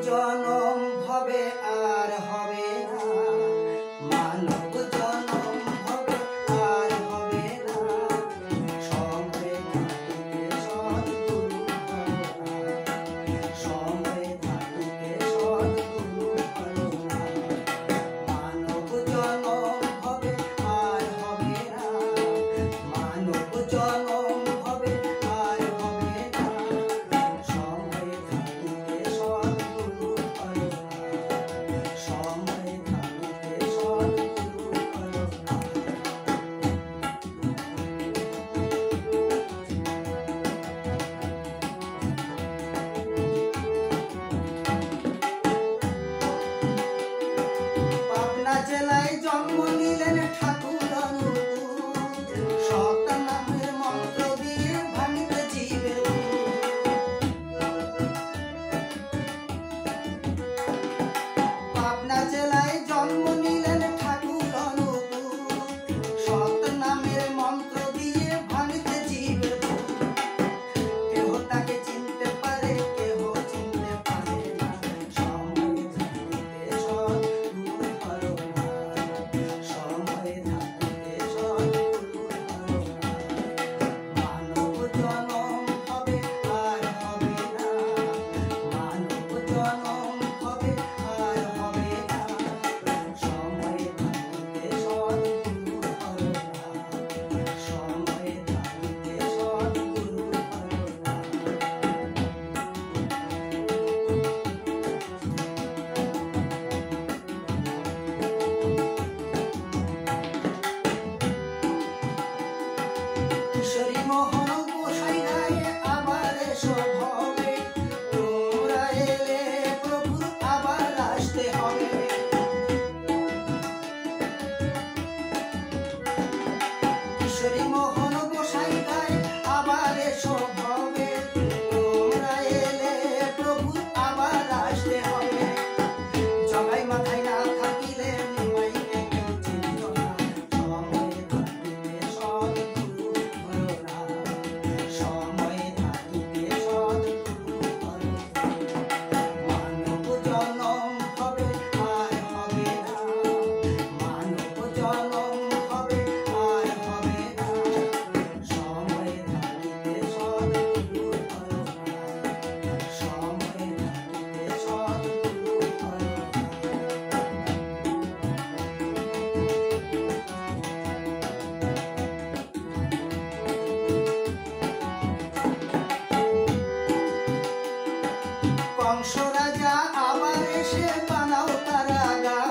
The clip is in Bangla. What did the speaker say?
জনম হবে আর হবে না, মানব জনম হবে আর হবে না, সঙ্গে থাকুকে সদ্গুরু করুণা, সঙ্গে থাকুকে সদ্গুরু করুণা। মানব জনম হবে আর হবে না, মানব জনম হবে আর হবে না, সঙ্গে থাকুকে সদ্গুরু করুণা, সঙ্গে থাকুকে সদ্গুরু করুণা। পাবনা জেলায় জন্ম নিলেন ঠাকুর অনুকূল, সৎ নামের মন্ত্র দিয়ে ভাঙিতে জীবের পাবনা জেলায় জন্ম নিলেন ঠাকুর অনুকূল, সৎ নামের মন্ত্র দিয়ে ভাঙিতে জীবের কেহ তাকে চিনতে পারে, কেহ চিনতে পারে না, সময় থাকুকে সদ্গুরু করুণা, সময় থাকুকে সদ্গুরু করুণা। মানব জনম হবে আর হবে না, মানব জনম হবে আর হবে না, সময় থাকুকে সদ্গুরু করুণা, সময় থাকুকে সদ্গুরু করুণা। কিশোরী মোহন গোসাই রায়ে আবার এসো ভবে, তোমরা এলে প্রভুর আবার আসতে হবে। কিশোরী মোহন গোসাই রায়ে আবার এসো ভবে, তোমরা এলে প্রভুর আবার আসতে হবে। জগাই মাথায় না থাকিলে নিমাইকে কেউ চিনিত না, সময় থাকুকে সদ্গুরু করুণা, সময় থাকুকে সদ্গুরু করুণা। মানব জনম হবে আর হবে না, মানব জনম হবে আর হবে না, সময় থাকুকে সদ্গুরু করুণা, সময় থাকুকে সদ্গুরু করুণা। কংস রাজা আবার এসে বানাও কারাগার,